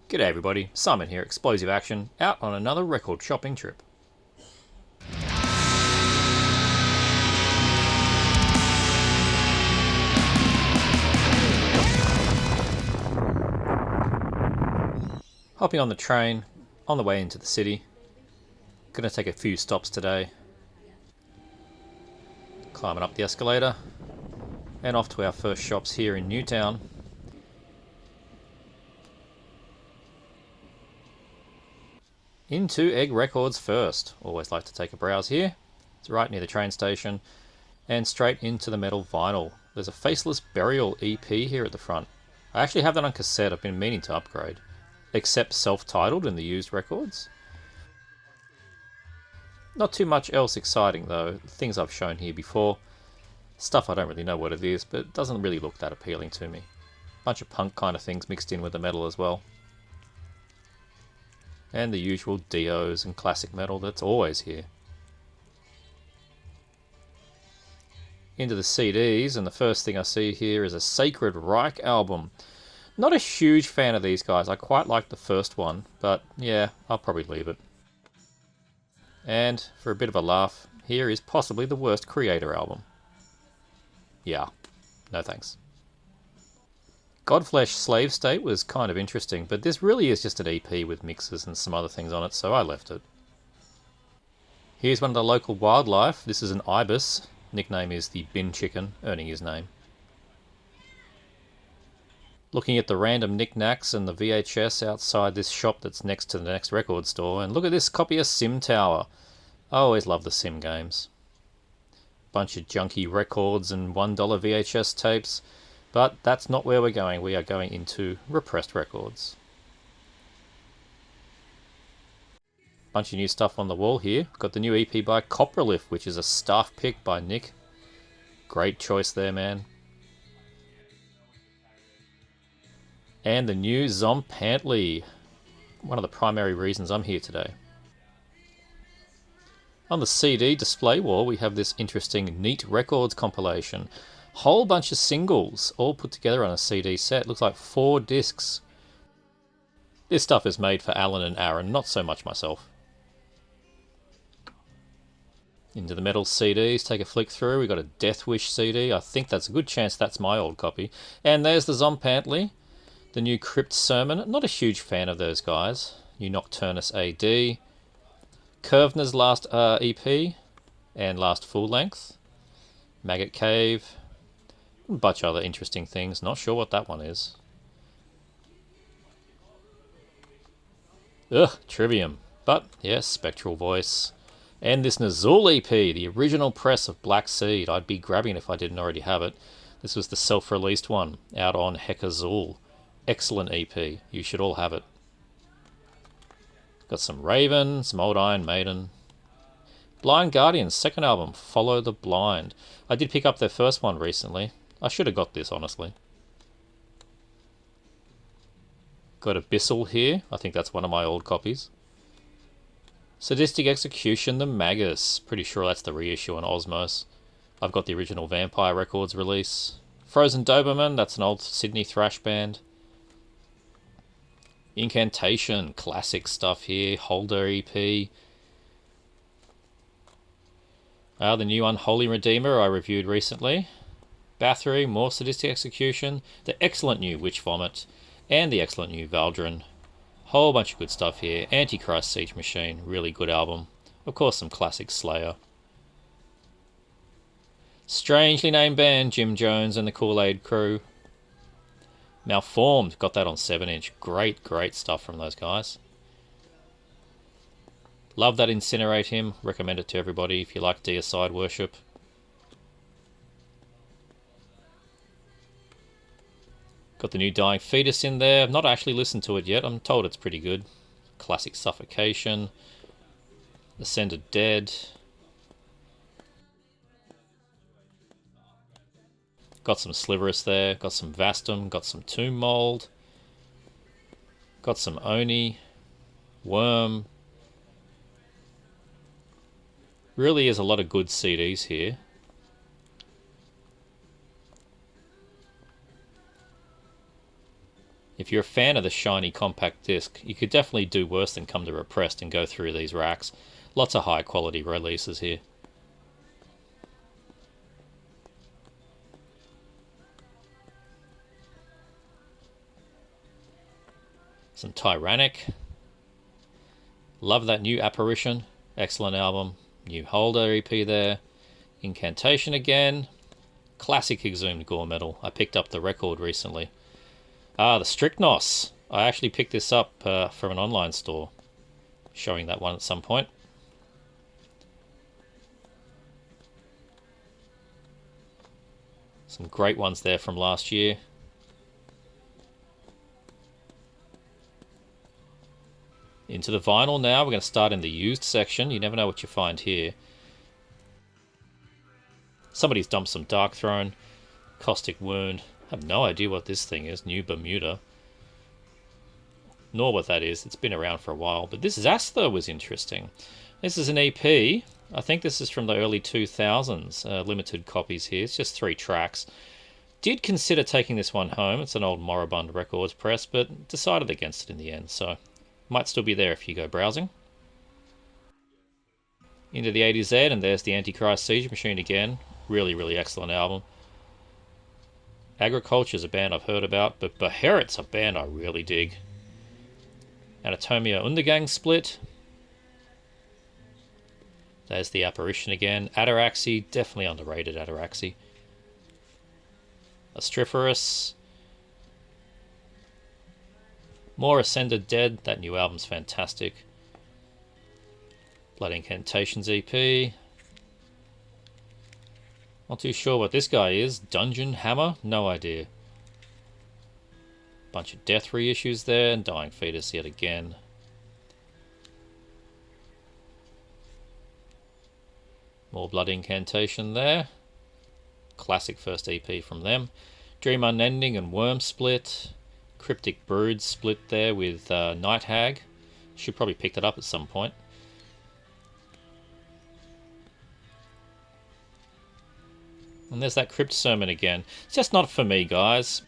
G'day everybody, Simon here, Explosive Action, out on another record shopping trip. Hopping on the train, on the way into the city. Gonna take a few stops today. Climbing up the escalator, and off to our first shops here in Newtown. Into Egg Records first. Always like to take a browse here. It's right near the train station. And straight into the metal vinyl. There's a Faceless Burial EP here at the front. I actually have that on cassette. I've been meaning to upgrade. Except self-titled in the used records. Not too much else exciting though. Things I've shown here before. Stuff I don't really know what it is, but it doesn't really look that appealing to me. Bunch of punk kind of things mixed in with the metal as well. And the usual Dios and classic metal that's always here. Into the CDs, and the first thing I see here is a Sacred Reich album. Not a huge fan of these guys. I quite like the first one, but yeah, I'll probably leave it. And for a bit of a laugh, here is possibly the worst Creator album. Yeah, no thanks. Godflesh Slave State was kind of interesting, but this really is just an EP with mixes and some other things on it, so I left it. Here's one of the local wildlife. This is an ibis. Nickname is the bin chicken, earning his name. Looking at the random knickknacks and the VHS outside this shop that's next to the next record store, and look at this copy of Sim Tower. I always love the Sim games. Bunch of junky records and $1 VHS tapes. But that's not where we're going. We are going into repressed records. Bunch of new stuff on the wall here. Got the new EP by Coprolift, which is a staff pick by Nick. Great choice there, man. And the new Zompantly. One of the primary reasons I'm here today. On the CD display wall, we have this interesting Neat Records compilation. Whole bunch of singles all put together on a CD set. Looks like 4 discs. This stuff is made for Alan and Aaron, not so much myself. Into the metal CDs, take a flick through. We got a Death Wish CD. I think that's a good chance that's my old copy. And there's the Zompantly, the new Crypt Sermon. Not a huge fan of those guys. New Nocturnus AD, Curvner's last EP and last full length, Maggot Cave. A bunch of other interesting things. Not sure what that one is. Ugh, Trivium. But, yes, Spectral Voice. And this Nazul EP, the original press of Black Seed. I'd be grabbing it if I didn't already have it. This was the self-released one, out on Hekazul. Excellent EP. You should all have it. Got some Raven, some old Iron Maiden. Blind Guardian's second album, Follow the Blind. I did pick up their first one recently. I should have got this, honestly. Got Abyssal here. I think that's one of my old copies. Sadistic Execution, The Magus. Pretty sure that's the reissue on Osmos. I've got the original Vampire Records release. Frozen Doberman, that's an old Sydney thrash band. Incantation, classic stuff here. Holder EP. The new Unholy Redeemer I reviewed recently. Bathory, more Sadistic Execution, the excellent new Witch Vomit, and the excellent new Valdrin. Whole bunch of good stuff here. Antichrist Siege Machine, really good album. Of course, some classic Slayer. Strangely named band, Jim Jones and the Kool-Aid Crew. Malformed, got that on 7-inch. Great stuff from those guys. Love that Incinerate Him. Recommend it to everybody if you like deicide worship. Got the new Dying Fetus in there. I've not actually listened to it yet. I'm told it's pretty good. Classic Suffocation. Ascended Dead. Got some Sliverus there. Got some Vastum. Got some Tomb Mold. Got some Oni. Worm. Really is a lot of good CDs here. If you're a fan of the shiny compact disc, you could definitely do worse than come to Repressed and go through these racks. Lots of high quality releases here. Some Tyrannic. Love that new Apparition. Excellent album. New Holder EP there. Incantation again. Classic Exhumed Gore Metal. I picked up the record recently. The Strychnos. I actually picked this up from an online store. Showing that one at some point. Some great ones there from last year. Into the vinyl now. We're going to start in the used section. You never know what you find here. Somebody's dumped some Dark Throne. Caustic Wound. I have no idea what this thing is. New Bermuda. Nor what that is. It's been around for a while. But this Zasther was interesting. This is an EP. I think this is from the early 2000s. Limited copies here. It's just 3 tracks. Did consider taking this one home. It's an old Moribund Records press, but decided against it in the end. So might still be there if you go browsing. Into the A to Z, and there's the Antichrist Siege Machine again. Really, really excellent album. Agriculture's a band I've heard about, but Beherit's a band I really dig. Anatomia Undergang split. There's the Apparition again. Ataraxy, definitely underrated Ataraxy. Astriferous. More Ascended Dead, that new album's fantastic. Blood Incantations EP. Not too sure what this guy is. Dungeon Hammer? No idea. Bunch of Death reissues there, and Dying Fetus yet again. More Blood Incantation there. Classic first EP from them. Dream Unending and Worm split. Cryptic Brood split there with Night Hag. Should probably pick that up at some point. And there's that Crypt Sermon again. It's just not for me, guys.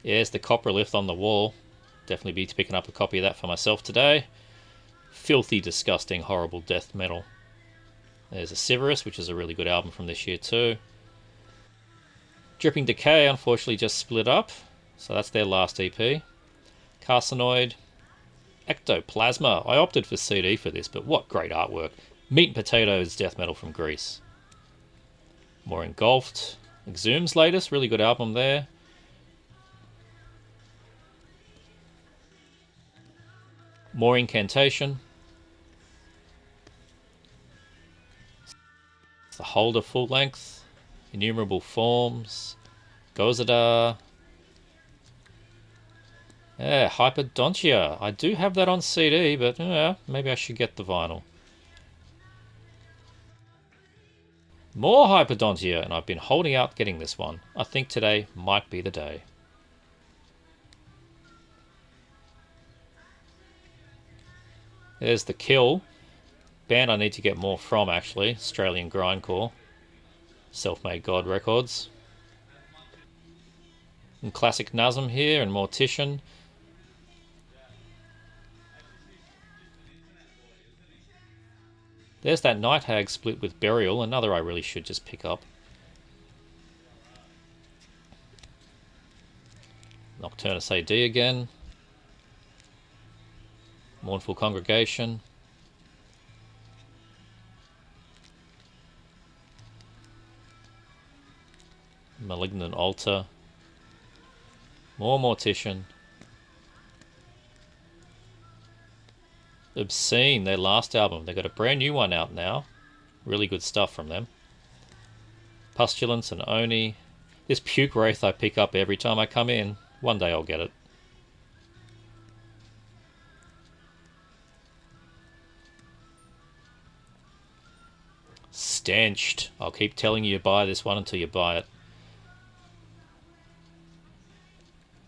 There's the Coprolith on the wall. Definitely be picking up a copy of that for myself today. Filthy, disgusting, horrible death metal. There's a Severus, which is a really good album from this year too. Dripping Decay, unfortunately, just split up. So that's their last EP. Carcinoid. Ectoplasma. I opted for CD for this, but what great artwork. Meat and Potatoes death metal from Greece. More Engulfed. Exhumed's latest, really good album there. More Incantation. The Holder full length. Innumerable Forms. Gozadar. Yeah, Hyperdontia. I do have that on CD, but maybe I should get the vinyl. More Hyperdontia, and I've been holding out getting this one. I think today might be the day. There's The Kill. Band I need to get more from, actually. Australian Grindcore. Self-Made God Records. And classic Nazm here, and Mortician. There's that Night Hag split with Burial, another I really should just pick up. Nocturnus AD again. Mournful Congregation. Malignant Altar. More Mortician. Obscene, their last album. They've got a brand new one out now. Really good stuff from them. Pustulence and Oni. This Puke Wraith I pick up every time I come in. One day I'll get it. Stenched. I'll keep telling you to buy this one until you buy it.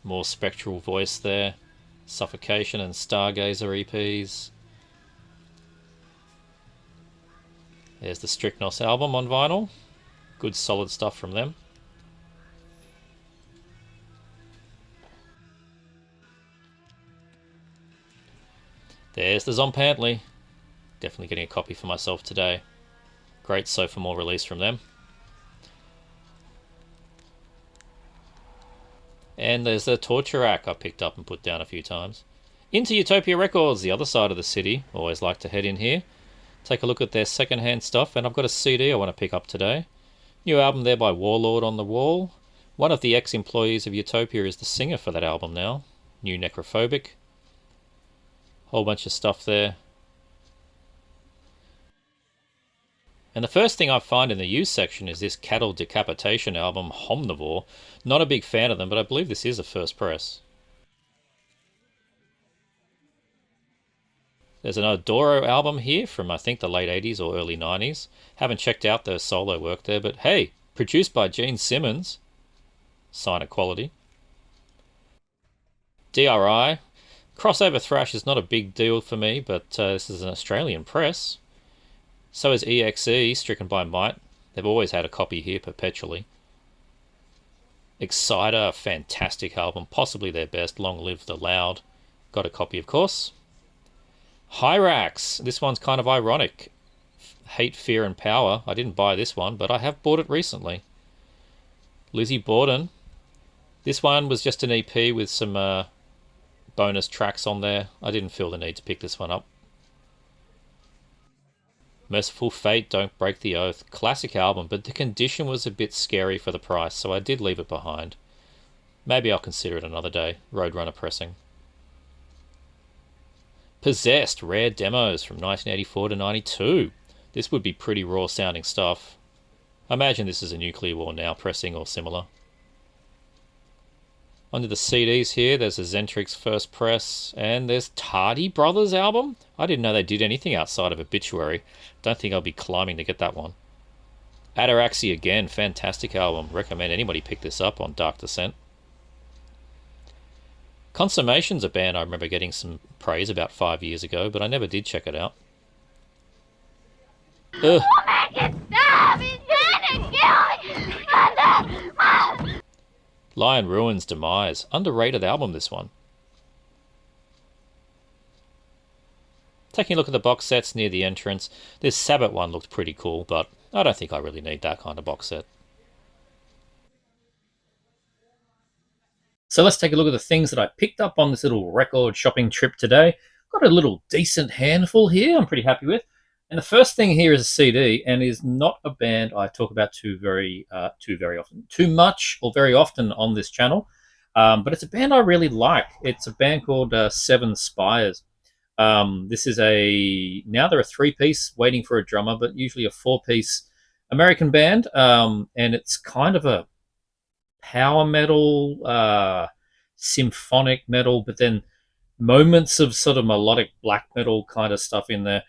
More Spectral Voice there. Suffocation and Stargazer EPs. There's the Strychnos album on vinyl. Good solid stuff from them. There's the Zompantley. Definitely getting a copy for myself today. Great Sophomore release from them. And there's the Torturac I picked up and put down a few times. Into Utopia Records, the other side of the city. Always like to head in here. Take a look at their secondhand stuff, and I've got a CD I want to pick up today. New album there by Warlord on the wall. One of the ex-employees of Utopia is the singer for that album now. New Necrophobic. Whole bunch of stuff there. And the first thing I find in the used section is this Cattle Decapitation album, Homnivore. Not a big fan of them, but I believe this is a first press. There's an Adoro album here from I think the late 80s or early 90s. Haven't checked out their solo work there, but hey, produced by Gene Simmons. Sign of quality. DRI. Crossover thrash is not a big deal for me, but this is an Australian press. So is EXE, Stricken by Might. They've always had a copy here perpetually. Exciter, fantastic album, possibly their best. Long Live the Loud. Got a copy, of course. Hyrax. This one's kind of ironic. Hate, Fear and Power. I didn't buy this one, but I have bought it recently. Lizzie Borden. This one was just an EP with some bonus tracks on there. I didn't feel the need to pick this one up. Merciful Fate, Don't Break the Oath. Classic album, but the condition was a bit scary for the price, so I did leave it behind. Maybe I'll consider it another day. Roadrunner pressing. Possessed, rare demos from 1984 to 92. This would be pretty raw sounding stuff. I imagine this is a Nuclear War Now pressing or similar. Under the CDs here, there's a Zentrix first press, and there's Tardy Brothers album. I didn't know they did anything outside of Obituary. Don't think I'll be climbing to get that one. Ataraxy again, fantastic album. Recommend anybody pick this up on Dark Descent. Consummation's a band I remember getting some praise about 5 years ago, but I never did check it out. Ugh. Lion Ruin's Demise. Underrated album, this one. Taking a look at the box sets near the entrance, this Sabbath one looked pretty cool, but I don't think I really need that kind of box set. So let's take a look at the things that I picked up on this little record shopping trip today. Got a little decent handful here I'm pretty happy with. And the first thing here is a CD, and is not a band I talk about too much or very often on this channel. But it's a band I really like. It's a band called Seven Spires. This is now they're a 3-piece waiting for a drummer, but usually a 4-piece American band. And it's kind of a power metal, symphonic metal, but then moments of sort of melodic black metal kind of stuff in there.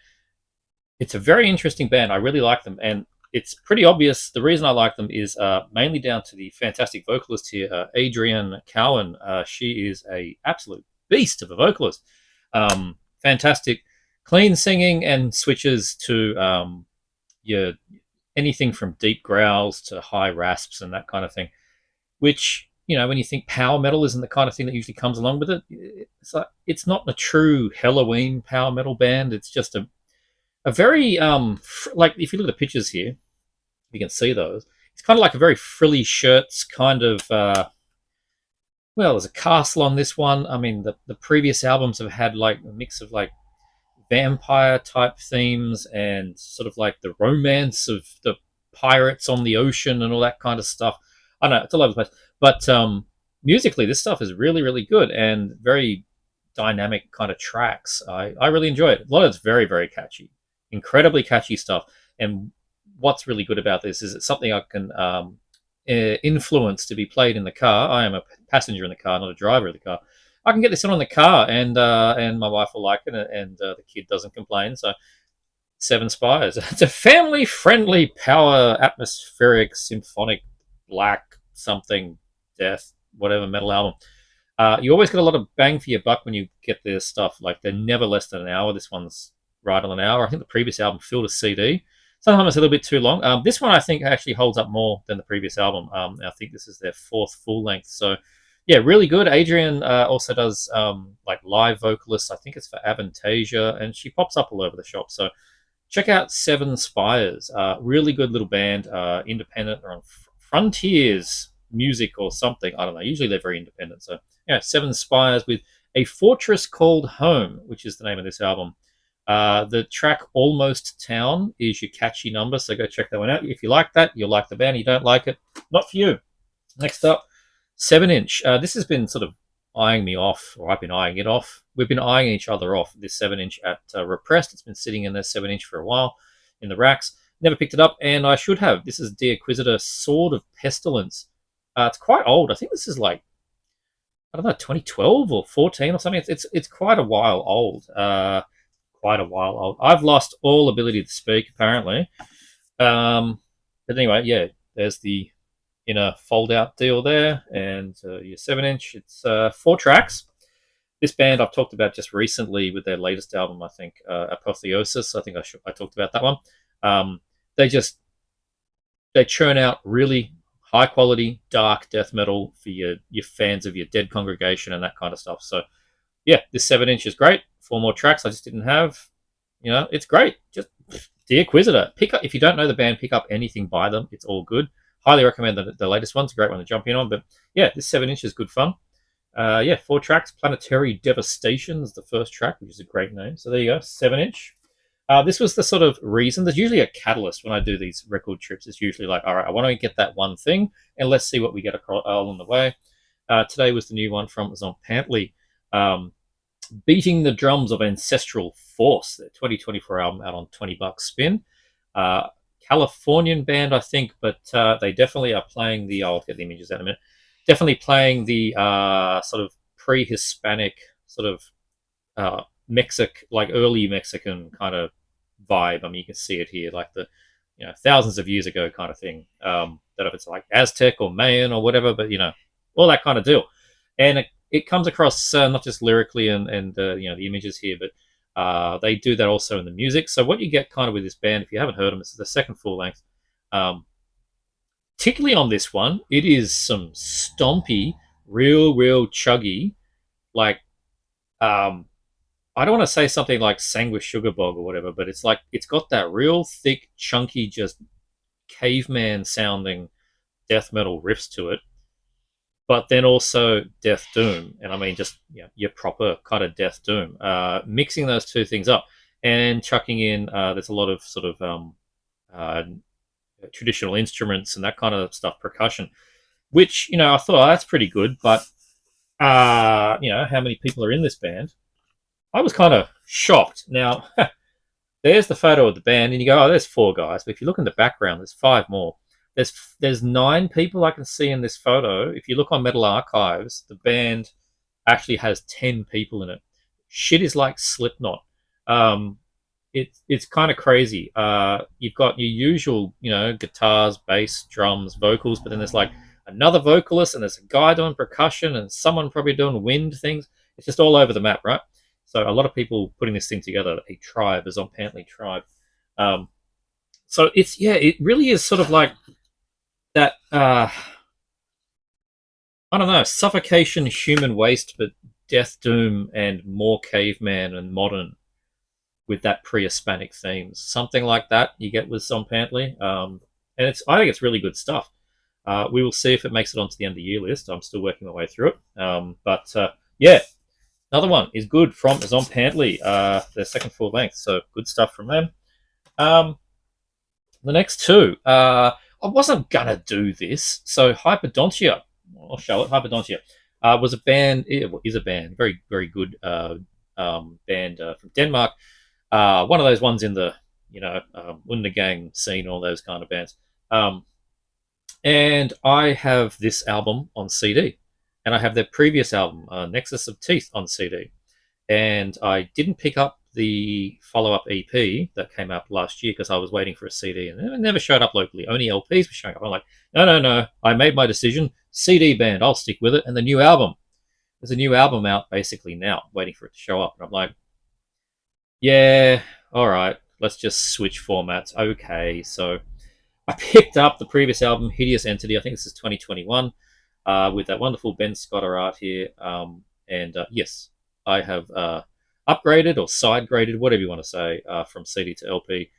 It's a very interesting band. I really like them, and it's pretty obvious. The reason I like them is mainly down to the fantastic vocalist here, Adrienne Cowan. She is a absolute beast of a vocalist. Fantastic, clean singing, and switches to anything from deep growls to high rasps and that kind of thing. Which, when you think power metal isn't the kind of thing that usually comes along with it, it's not a true Halloween power metal band. It's just a very like, if you look at the pictures here, you can see those. It's kind of like a very frilly shirts kind of. There's a castle on this one. I mean, the previous albums have had like a mix of like vampire type themes and sort of like the romance of the pirates on the ocean and all that kind of stuff. I know it's all over the place, but musically, this stuff is really, really good and very dynamic kind of tracks. I really enjoy it. A lot of it's very, very catchy. Incredibly catchy stuff. And what's really good about this is it's something I can influence to be played in the car. I am a passenger in the car, not a driver of the car. I can get this on in the car, and my wife will like it, and the kid doesn't complain. So, Seven Spires. It's a family-friendly, power, atmospheric, symphonic, black, something, death, whatever metal album. You always get a lot of bang for your buck when you get their stuff. Like, they're never less than an hour. This one's right on an hour. I think the previous album filled a CD. Sometimes it's a little bit too long. This one I think actually holds up more than the previous album. I think this is their fourth full length. So yeah, really good. Adrian also does like live vocalists. I think it's for Avantasia, and she pops up all over the shop. So check out Seven Spires. Really good little band, independent. They're on Frontiers Music or something. I don't know. Usually they're very independent. So yeah, Seven Spires with A Fortress Called Home, which is the name of this album. The track Almost Town is your catchy number, so go check that one out. If you like that, you'll like the band. You don't like it, not for you. Next up, 7 inch. This has been sort of eyeing me off, or I've been eyeing it off. We've been eyeing each other off, this 7 inch at Repressed. It's been sitting in there 7 inch for a while in the racks. Never picked it up, and I should have. This is De Acquisitor Sword of Pestilence. It's quite old. I think this is like, I don't know, 2012 or 14 or something. It's quite a while old. Quite a while old. I've lost all ability to speak, apparently. But anyway, yeah, there's the inner fold-out deal there, and your 7 inch. It's 4 tracks. This band I've talked about just recently with their latest album, I think, Apotheosis. I think I talked about that one. They churn out really high quality dark death metal for your fans of your Dead Congregation and that kind of stuff. So yeah, this 7 inch is great. 4 more tracks I just didn't have. You know, it's great. Just The Acquisitor. Pick up if you don't know the band. Pick up anything by them. It's all good. Highly recommend the latest one. It's a great one to jump in on. But yeah, this 7 inch is good fun. Yeah, 4 tracks. Planetary Devastation is the first track, which is a great name. So there you go, 7 inch. This was the sort of reason. There's usually a catalyst when I do these record trips. It's usually like, all right, I want to get that one thing, and let's see what we get along the way. Today was the new one from Zompantley, Beating the Drums of Ancestral Force, their 2024 album out on $20 spin. Californian band, I think, but they definitely are playing the. I'll get the images out in a minute. Definitely playing the sort of pre-Hispanic sort of like early Mexican kind of vibe. I mean, you can see it here, like the thousands of years ago kind of thing. That if it's like Aztec or Mayan or whatever, but all that kind of deal. And it comes across not just lyrically and the images here, but they do that also in the music. So what you get kind of with this band, if you haven't heard them, this is the second full length. Particularly on this one, it is some stompy, real chuggy, like I don't want to say something like Sanguis Sugar Bog or whatever, but it's like it's got that real thick, chunky, just caveman sounding death metal riffs to it, but then also Death Doom, and I mean just your proper kind of Death Doom. Mixing those two things up and chucking in, there's a lot of sort of traditional instruments and that kind of stuff, percussion, which I thought that's pretty good, but how many people are in this band? I was kind of shocked. Now, there's the photo of the band, and you go, oh, there's 4 guys. But if you look in the background, there's 5 more. There's 9 people I can see in this photo. If you look on Metal Archives, the band actually has 10 people in it. Shit is like Slipknot. It's kind of crazy. You've got your usual, guitars, bass, drums, vocals, but then there's like another vocalist, and there's a guy doing percussion, and someone probably doing wind things. It's just all over the map, right? So a lot of people putting this thing together, a tribe, a Zompantley tribe. So it really is sort of like that, I don't know, suffocation, human waste, but Death Doom and more caveman and modern with that pre-Hispanic themes. Something like that you get with Zompantley. And I think it's really good stuff. We will see if it makes it onto the end of the year list. I'm still working my way through it. But yeah. Another one is good from Zompantley, their second full length. So good stuff from them. The next 2, I wasn't gonna do this. So Hyperdontia, I'll show it. Hyperdontia was a band. It is a band, very good band from Denmark. One of those ones in the Undergang scene, all those kind of bands. And I have this album on CD. And I have their previous album, Nexus of Teeth, on CD. And I didn't pick up the follow-up EP that came out last year because I was waiting for a CD, and it never showed up locally. Only LPs were showing up. I'm like, no. I made my decision. CD band, I'll stick with it. And the new album. There's a new album out basically now, waiting for it to show up. And I'm like, yeah, all right. let's just switch formats. Okay, so I picked up the previous album, Hideous Entity. I think this is 2021, with that wonderful Ben Scotter art here. And yes, I have upgraded or side graded, whatever you want to say, from CD to LP.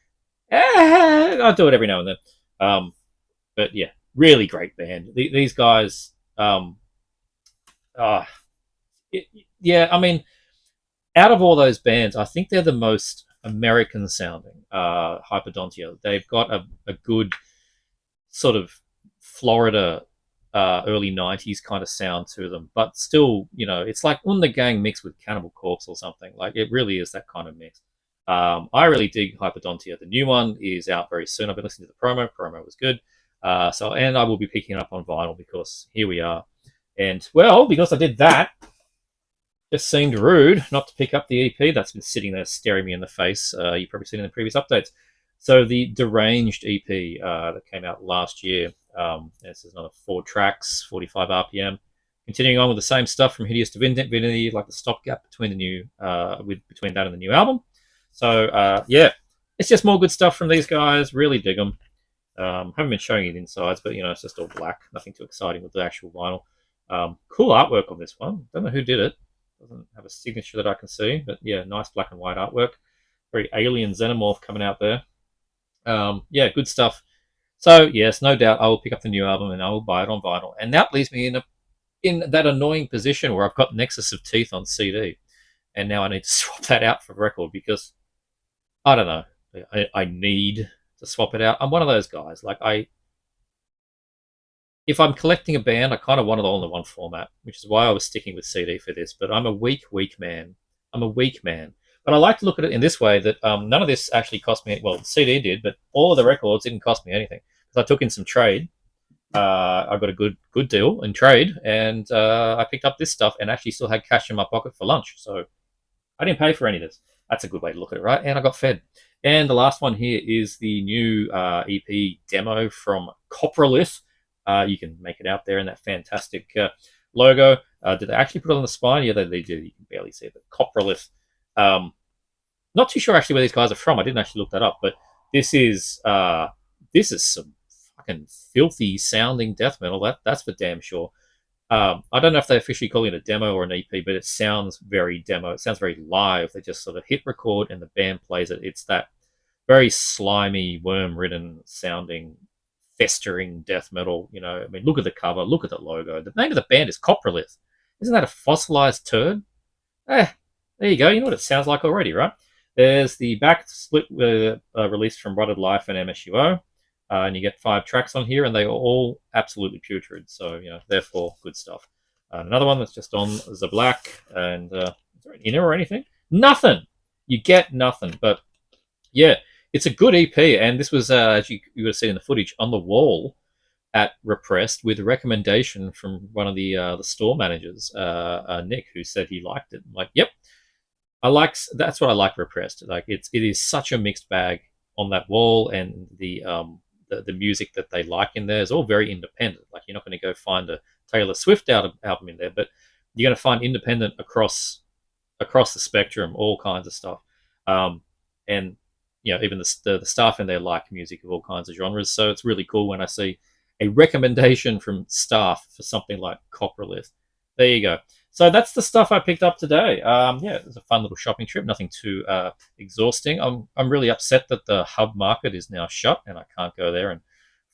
I'll do it every now and then. But yeah, really great band. These guys, uh, yeah, I mean, out of all those bands, I think they're the most American sounding. Hyperdontia. They've got a good sort of Florida early '90s kind of sound to them, but still, it's like Un the Gang mixed with Cannibal Corpse or something. Like it really is that kind of mix. I really dig Hyperdontia. The new one is out very soon. I've been listening to the promo. Promo was good. And I will be picking it up on vinyl because here we are. And well, because I did that, just seemed rude not to pick up the EP that's been sitting there staring me in the face. You've probably seen in the previous updates. So the Deranged EP that came out last year. This is another 4 tracks, 45 RPM. Continuing on with the same stuff from Hideous Divinity, like the stopgap between the new, between that and the new album. So yeah, it's just more good stuff from these guys. Really dig them. Haven't been showing you the insides, but it's just all black. Nothing too exciting with the actual vinyl. Cool artwork on this one. Don't know who did it. Doesn't have a signature that I can see, but yeah, nice black and white artwork. Very alien xenomorph coming out there. Yeah, good stuff. So yes, no doubt I will pick up the new album and I will buy it on vinyl. And that leaves me in that annoying position where I've got Nexus of Teeth on CD, and now I need to swap that out for record because I don't know. I need to swap it out. I'm one of those guys. Like if I'm collecting a band, I kind of want it all in one format, which is why I was sticking with CD for this. But I'm a weak man. I'm a weak man. But I like to look at it in this way that none of this actually cost me. Well, the CD did, but all of the records didn't cost me anything because I took in some trade. I got a good deal in trade, and I picked up this stuff and actually still had cash in my pocket for lunch. So I didn't pay for any of this. That's a good way to look at it, right? And I got fed. And the last one here is the new EP demo from Coprolith. You can make it out there in that fantastic logo. Did they actually put it on the spine? Yeah, they do. You can barely see it, but Coprolith. Not too sure actually where these guys are from. I didn't actually look that up, but this is some fucking filthy sounding death metal. That's for damn sure. I don't know if they officially call it a demo or an EP, but it sounds very demo. It sounds very live. They just sort of hit record and the band plays it. It's that very slimy, worm-ridden sounding, festering death metal. I mean, look at the cover, look at the logo. The name of the band is Coprolith. Isn't that a fossilized turd? There you go. You know what it sounds like already, right? There's the back split released from Rotted Life and MSUO. And you get 5 tracks on here, and they are all absolutely putrid. So, therefore, good stuff. Another one that's just on the black. And is there an inner or anything? Nothing. You get nothing. But yeah, it's a good EP. And this was, as you would have seen in the footage, on the wall at Repressed with a recommendation from one of the store managers, Nick, who said he liked it. I'm like, yep. That's what I like Repressed. Like it is such a mixed bag on that wall, and the music that they like in there is all very independent. Like you're not going to go find a Taylor Swift album in there, but you're going to find independent across the spectrum, all kinds of stuff. And even the staff in there like music of all kinds of genres. So it's really cool when I see a recommendation from staff for something like Coprolith. There you go. So that's the stuff I picked up today. Yeah, it was a fun little shopping trip. Nothing too exhausting. I'm really upset that the hub market is now shut and I can't go there and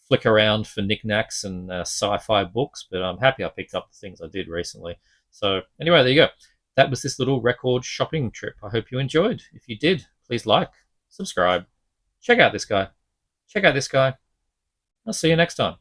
flick around for knickknacks and sci-fi books. But I'm happy I picked up the things I did recently. So anyway, there you go. That was this little record shopping trip. I hope you enjoyed. If you did, please like, subscribe, check out this guy. Check out this guy. I'll see you next time.